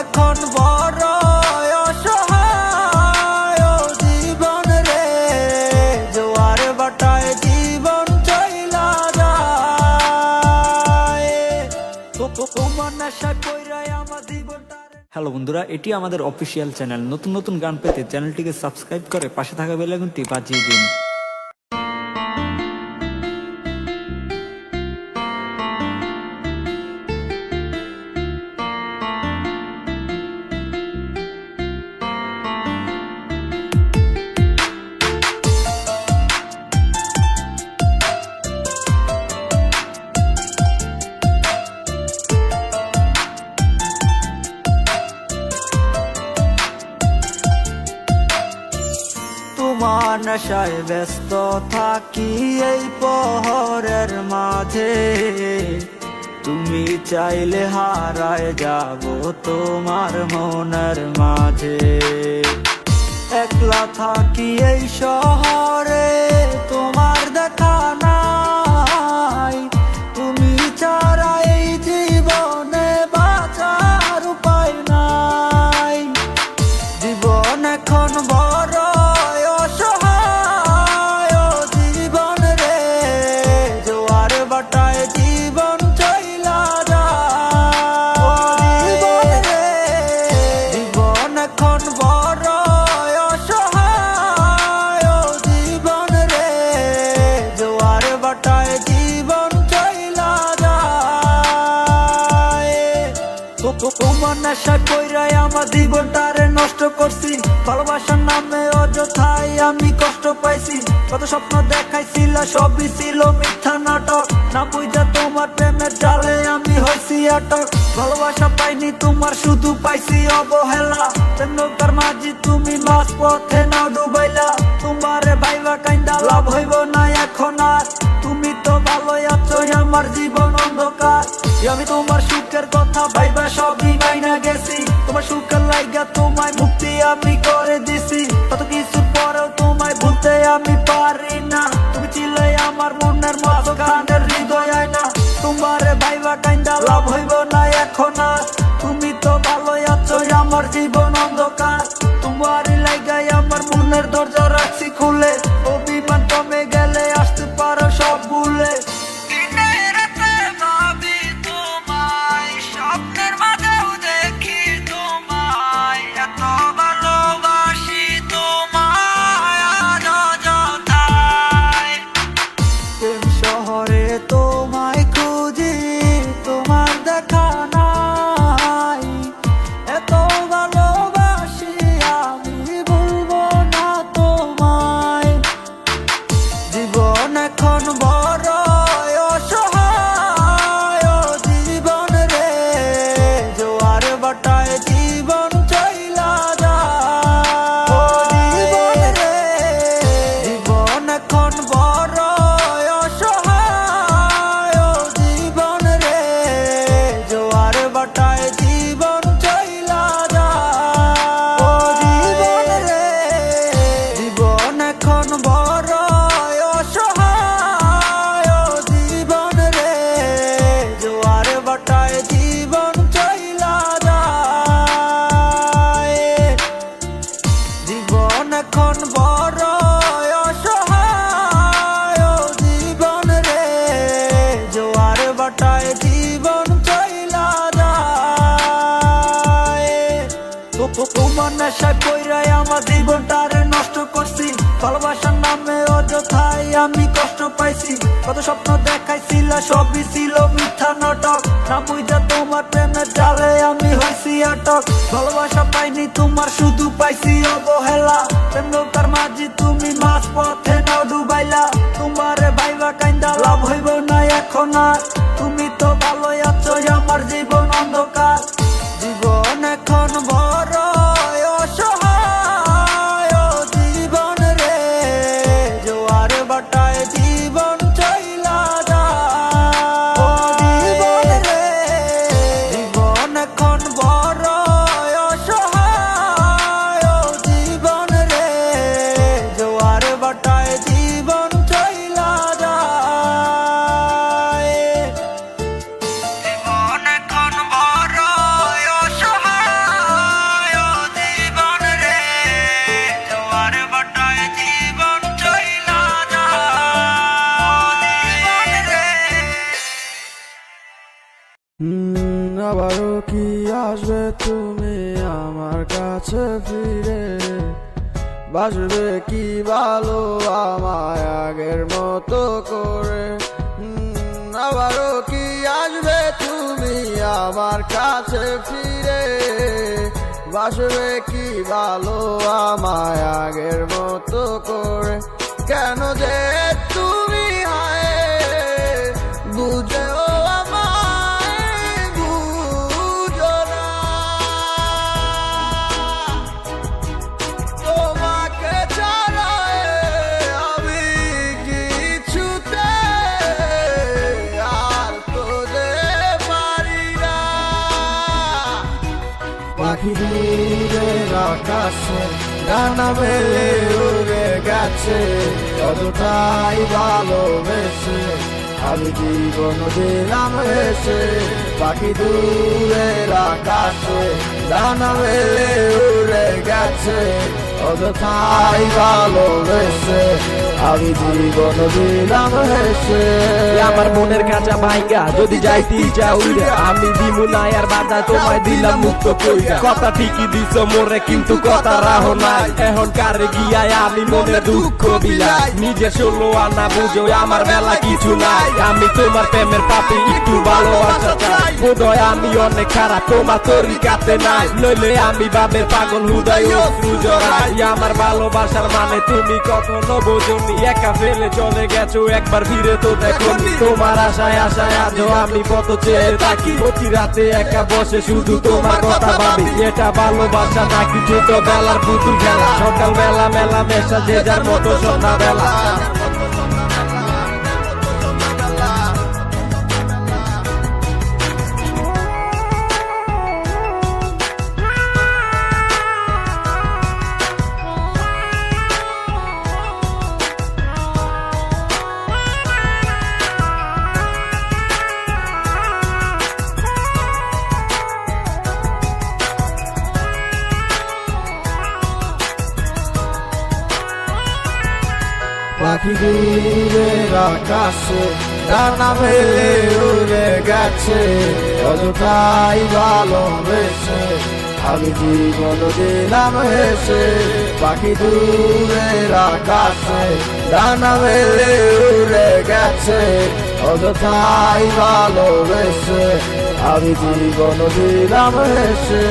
এখন বড় অসহায় জীবন রে, জোয়ার বাটায় জীবন চইলা যায়। তোমার নেশায় পইড়ায় আমার জীবনটা। হ্যালো বন্ধুরা, এটি আমাদের অফিসিয়াল চ্যানেল। নতুন নতুন গান পেতে চ্যানেলটিকে সাবস্ক্রাইব করে পাশে থাকা বেল আইকনটি বাজিয়ে দিন। তোমার নেশায় ব্যস্ত থাকি এই পহরের মাঝে, তুমি চাইলে হারায় যাব তোমার মনের মাঝে। একলা থাকি এই শহরে তোমার দেখা নাই, তুমি ছাড়া এই জীবনে বাঁচার উপায় নাই। জীবন এখন বড় তোমার নেশায় পইড়ায় আমার জীবনটারে নষ্ট করছি। ভালোবাসার নামে অযথাই আমি কষ্ট পাইছি। কত স্বপ্ন দেখাইছিল সবই ছিল মিথ্যা নাটক, না বুঝা তোমার প্রেমের জালে আমি হইছি আটক। ভালোবাসা পাইনি তোমার, শুধু পাইছি অবহেলা। প্রেম নৌকার মাঝি তুমি মাঝ পথে নাও ডুবাইলা। তোমারে ভাইবা কাইন্দা লাভ হইব না এখন আর, তুমি তো ভালোই আছো আমার জীবন অন্ধকার। আমি তোমার সুখের কথা ভাইবা সবই মাইনা গেছি, তোমার সুখের লাইগা তোমায় মুক্তি আমি করে দিছি। কত কিছুর পরেও তোমায় ভুলতে আমি পারি না, তুমি ছিলে আমার মনের মাঝখানের হৃদয় আয়না। তোমারে ভাইবা কাইন্দা লাভ হইব না এখন আর, তুমি তো ভালোই আছো আমার জীবন অন্ধকার। তোমারই লাইগাই আমার মনের দরজা রাখছি খুলে, অভিমান কমে গেলে আসতে পারো সব ভুলে। তোমায় খুঁজি তোমার দেখা নাই, এত ভালোবাসি আমি ভুলবো না তোমায়। জীবন এখন বড় অসহায় জীবন রে, জোয়ার বাটায় জীবন চইলা যায়। জীবন রে, জীবন এখন বড় এখন বড় অসহায় জীবন রে, জোয়ার বাটায় জীবন চইলা যায়। তোমার নেশায় পইড়ায় আমার জীবনটারে নষ্ট করছি। ভালোবাসার নামে অযথাই আমি কষ্ট পাইছি। কত স্বপ্ন দেখাইছিল সবই ছিল মিথ্যা নাটক, না বুঝা তোমার প্রেমের জালে আমি হইছি আটক। ভালোবাসা পাইনি তোমার, শুধু পাইছি অবহেলা। প্রেম নৌকার মাঝি তুমি মাঝ পথে নাও ডুবাইলা। তোমারে ভাইবা কাইন্দা লাভ হইব না এখন আর, তুমি তো ভালোই আছো আমার জীবন অন্ধকার। জীবন এখন বড় অসহায় জীবন রে, জোয়ার বাটায় জীবন চইলা যায়। জীবন রে, জীবন এখন বড় অসহায় জীবন রে, জোয়ার বাটায় জীবন চইলা যায়। জীবন এখন বড় আবারও কি আসবে তুমি আমার কাছে ফিরে, বাসবে কি ভালো আমায় আগের মতো করে। আবারও কি আসবে তুমি আমার কাছে ফিরে, বাসবে কি ভালো আমায় আগের মতো করে। কেন যে তুমি হায় বুঝেও আমায় বুঝো না, তোমাকে ছাড়া আমি কিছুতে আর তো যে পারি না। পাখি দূরের আকাশে ডানা মেলে উড়ে গেছে, কতটাই ভালোবেসে আমি জীবন দিলাম হেসে। পাখি দূরের আকাশে ডানা মেলে উড়ে গেছে, কতটাই ভালোবেসে আমি জীবন দিলাম হেসে। আমার মনের কাঁচা ভাইগা যদি যাইতে ইচ্ছা উইরা, আমি দিমু না আর বাধা তোমায় দিলাম মুক্ত কইরা। কথা ঠিকই দিছ মোরে কিন্তু কথা রাহো নাই, এখন কারে গিয়ায় আমি মনে দুঃখ বিলাই। নিজে 16 আনা বুঝো আমার বেলা কিছু নাই, আমি তোমার প্রেমের পাপি একটু ভালোবাসা চাই। বোধহয় আমি অনেক খারাপ তোমার তরিকাতে নাই, নইলে আমি বাবের পাগল হুদায় অশ্রু জড়াই। আমার ভালোবাসার মানে তুমি কখনো বোঝনি, একা ফেলে চলে গেছো একবার ফিরে তো দেখো। তোমার আশায় আশায় আজও আমি কত চেয়ে থাকি, প্রতি রাতে একা বসে শুধু তোমার কথা ভাবি। এটা ভালোবাসা নাকি ছোট বেলার পুতুল খেলা, সকাল বেলা মেলা মেশা যে যার মতো সন্ধ্যা বেলা। পাখি দূরের আকাশে ডানা মেলে উড়ে গেছে, কতটাই ভালোবেসে আমি জীবন দিলাম হেসে। পাখি দূরের আকাশে ডানা মেলে উড়ে গেছে, কতটাই ভালোবেসে আমি জীবন দিলাম হেসে।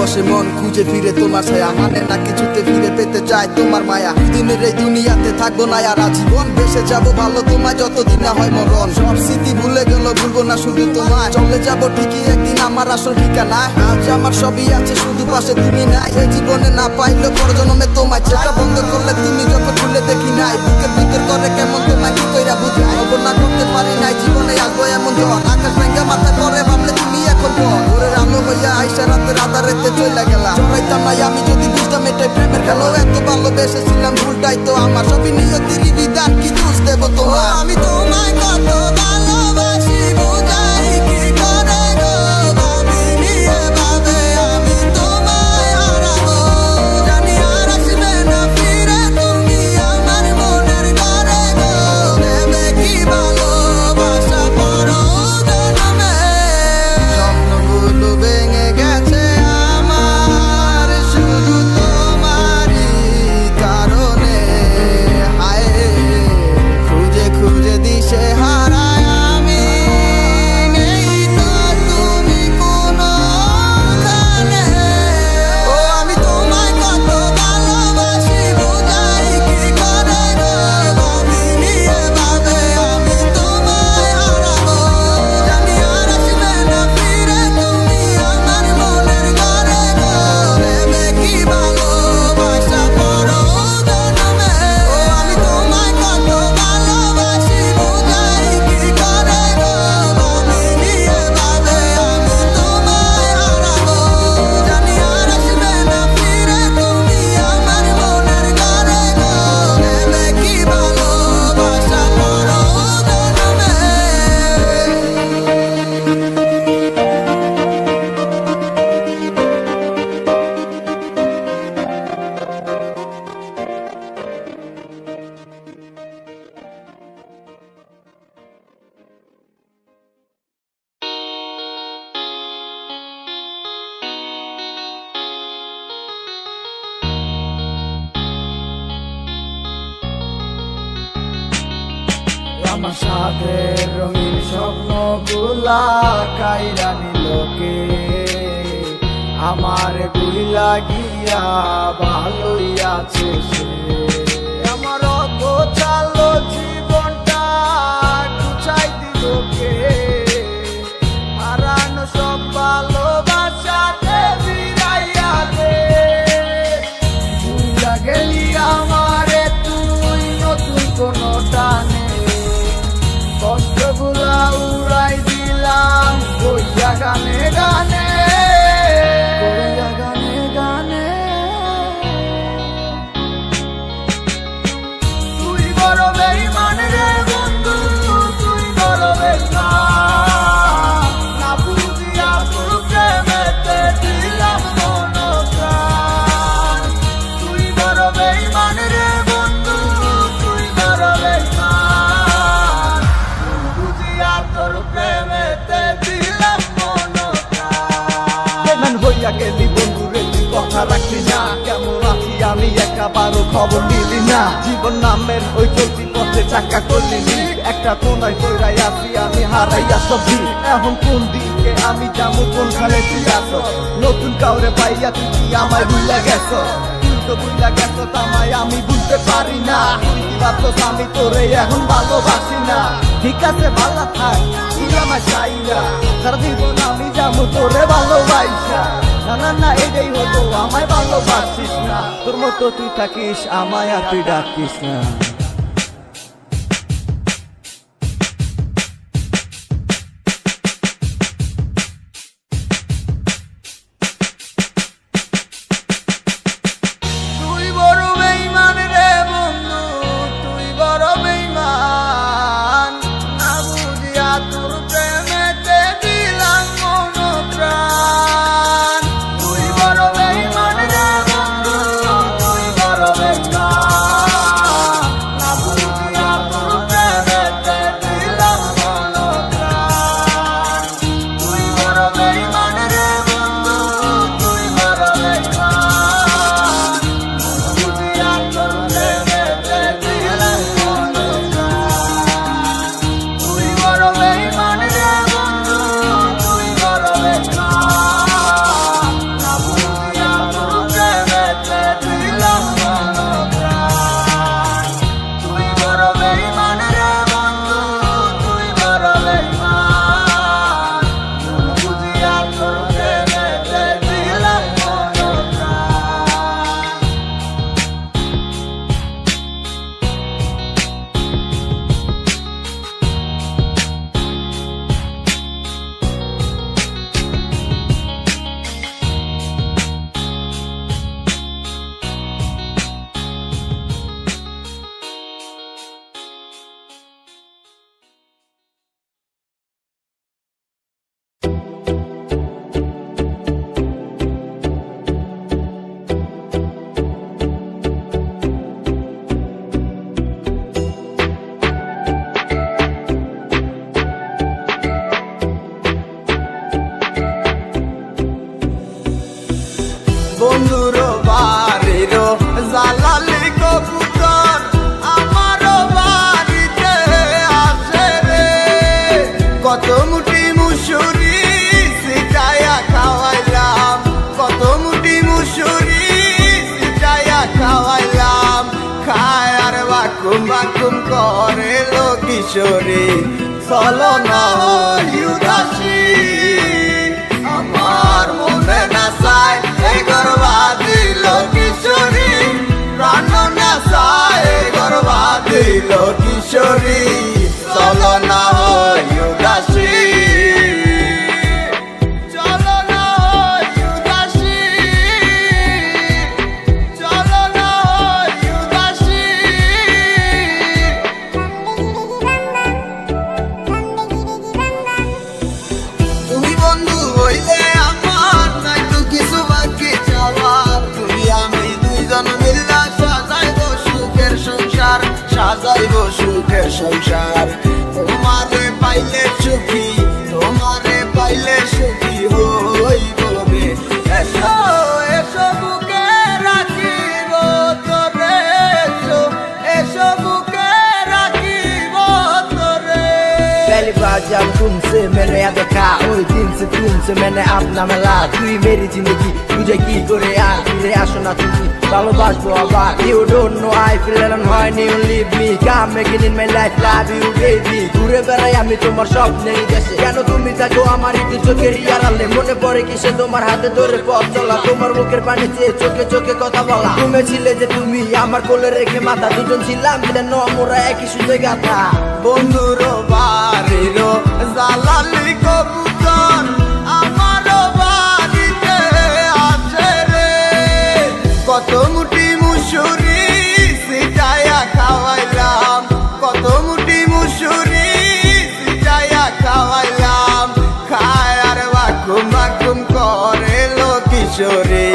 বসে মন খুঁজে ফিরে তোমার ছায়া, মানে না কিছুতে ফিরে পেতে চাই তোমার মায়া। দিনের এই দুনিয়াতে থাকবো না আর আজীবন, বেসে যাবো ভালো তোমায় যতদিন না হয় মরণ। সব স্মৃতি ভুলে গেল ভুলবো না শুধু তোমায়, চলে যাবো ঠিকই একদিন আমার আসল ঠিকানা। আজ আমার সবই আছে শুধু পাশে তুমি নাই, এই জীবনে না পাইলে পর জন্মে তোমায়। চেষ্টা বন্ধ করলে তুমি যখন খুলে দেখি নাই, বুকের ভিতরে জড়াইতাম না আমি যদি বুঝতাম এটাই প্রেমের খেলো। এত ভালোবেসেছিলাম ভুলটাই তো আমার, সবই নিয়তির বিধান, কি দোষ দেব তোমার। আমি তোমায় কত ভালোবাসি বুঝাই কি করে গো, ভাবিনি এভাবে আমি তোমায় হারাবো। জানি আর আসবে না ফিরে তুমি আমার মনের ঘরে গো, দেবে কি ভালোবাসা পরো জন্মে। স্বপ্নগুলো ভেঙে গেছে আমার শুধু তোমারই কারণে। হায় খুঁজে খুঁজে দিশে হারায় আমি, নেই তো তুমি কোনোখানে। ও আমি তোমায় কত ভালোবাসি বুঝাই কি করে গো, ভাবিনি এভাবে আমি তোমায় হারাবো। জানি আর আসবে না ফিরে তুমি আমার মনের ঘরে গো, দেবে কি ভালোবাসা পরো জন্মে। ও আমি তোমায় কত ভালোবাসি বুঝাই কি করে গো, ভাবিনি এভাবে আমি তোমায় হারাবো। জানি আর আসবে না ফিরে তুমি আমার মনের ঘরে গো, দেবে কি ভালোবাসা পরো জন্মে। আমার সাথে রঙিন স্বপ্নগুলা কাইরা নিলোকে, আমার গুলা গিয়া ভালোই আছে সে। আমার অগোছালো জীবনটা গুছাই দিলোকে, হারানো সব ভালোবাসাতে ফিরাইয়া দে। ভুইলা গেলি আমারে তুই নতুন কোনো টানে, কষ্টগুলা উড়াই দিলাম কইয়া গানে গানে, কইয়া গানে গানে। তুই বড় বেঈমান রে বন্ধু, তুই বড় বেঈমান, না বুঝিয়া তোর প্রেমেতে দিলাম মন প্রাণ। তুই বড় বেঈমান রে বন্ধু, তুই বড় বেঈমান, বুঝিয়া তোর প্রেমেতে দিলাম মন প্রাণ। বেমান হইয়া গেলি বন্ধু রে, তুই কথা রাখলি না। কেমন আছি আমি একাবারও খবর নিলি না। জীবন নামের ওই চলতি পথে চাকা করলি লিক, একটা কোনায় কইরাই আছি আমি হারাইয়া সবজি। এখন কোন দিকে আমি যাবো, কোনখানে তুই আছো? নতুন কাউরে পাইয়া তুই কি আমায় ভুইলা গেছ? তুই তো ভুইলা গেছ তামায় আমি বুঝতে পারি না। তুই কি ভাবছস আমি তোরে এখন ভালোবাসি না? ঠিক আছে ভালো থাক, তুই আমার চাই না। সারা জীবন আমি যাবো তোরে ভালোবাসা। না না না এটাই হতো, আমায় ভালোবাসিস না। তোর মতো তুই থাকিস, আমায় আর তুই ডাকিস না। তুই বড় বেঈমান রে বন্ধু, তুই বড় বেঈমান, না বুঝিয়া তোর প্রেমেতে দিলাম মন প্রাণ। তুই বড় বেঈমান রে বন্ধু, তুই বড় বেঈমান, মাকুম করে লো কিশোরী চলো না হই উদাসী আমার মনে না চায় এই গর্বাদি লো কিশোরী প্রাণ না চায় গর্বাদি লো কিশোরী চলো না হই উদাসী চলো না হই উদাসী চলো না হই উদাসী তুমি বন্ধু হইলে আমার নাই তো কিছু বাকি চাওয়ার তুমি আমি দুইজন মিল্লা সাজাইব সুখের সংসার সাজাইব সুখের সংসার তোমারে পাইলে সুখী তোমারে পাইলে সুখী হইব রে এসো এসো বুকে রাখিব তোরে এসো এসো বুকে রাখিব তোরে पहली बार जब तुमसे मैंने याद देखा ওই দিন से तुमसे मैंने अपना मिला তুই मेरी जिंदगी तुझे কি করে আর ফিরে আসো না তুমি ভালোবাসবো আবার you don't know I feel alone when you leave me come again in my life love you baby ঘুরে বেড়াই আমি তোমার স্বপ্নের দেশে কেন তুমি থাকো আমার একটু চোখের আড়ালে মনে পড়ে কিসে তোমার হাতে ধরে পথ চলা তোমার মুখের পানি চেয়ে চোখে চোখে কথা বলা তুমি ছিলে যে তুমি আমার কোলে রেখে মাথা দুজন ছিলাম যেন আমরা একই সুযোগ গাথা বন্ধুর বাড়ির জালালি কবুতর আমার বাড়িতে আছে রে কত মুঠি মুসুরি সিটায়া খাওয়াইলাম কত মুঠি মুসুরি সিটায়া খাওয়াইলাম খায় আর বাকুম বাকুম করে লো কিশোরী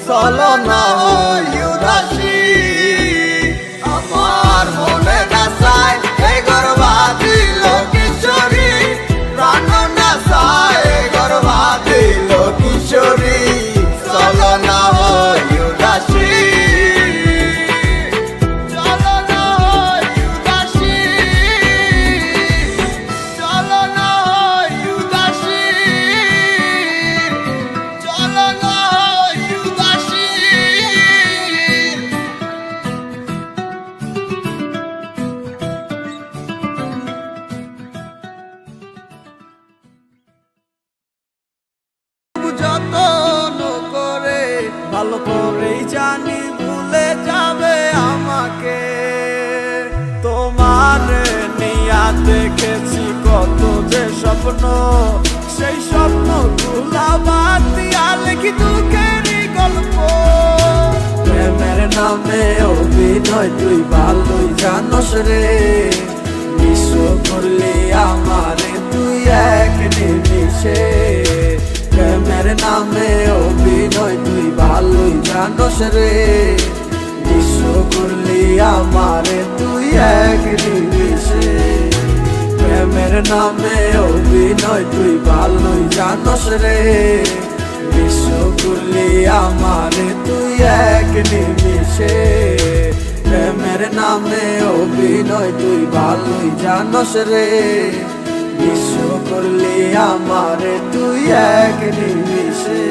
চলো না হই উদাসী আমার মনে না চায় এই গর্বাদি লো কিশোরী প্রাণ না চায় গর্বাদি লো কিশোরী চলো না হই উদাসী চলো না হই উদাসী চলো না হই উদাসী চলো না হই উদাসী যতন করে ভালো করেই জানি ভুলে যাবে আমাকে তোমার নিয়া দেখেছি কত যে স্বপ্ন সেই স্বপ্ন গুলা বাদ দিয়া লিখি দুঃখেরই গল্প প্রেমের নামে অভিনয় তুই ভালোই জানোস রে বিশ্ব করলি আমারে তুই এক নিমিষে প্রেমের নামে অভিনয় তুই ভালোই জানোস রে বিশ্ব করলি আমারে তুই এক নিমিষে প্রেমের নামে অভিনয় তুই ভালোই জানোস রে বিশ্ব করলি আমারে তুই এক নিমিষে প্রেমের নামে অভিনয় তুই ভালোই জানোস রে বিশ্ব করলি আমারে তুই এক নিমিষে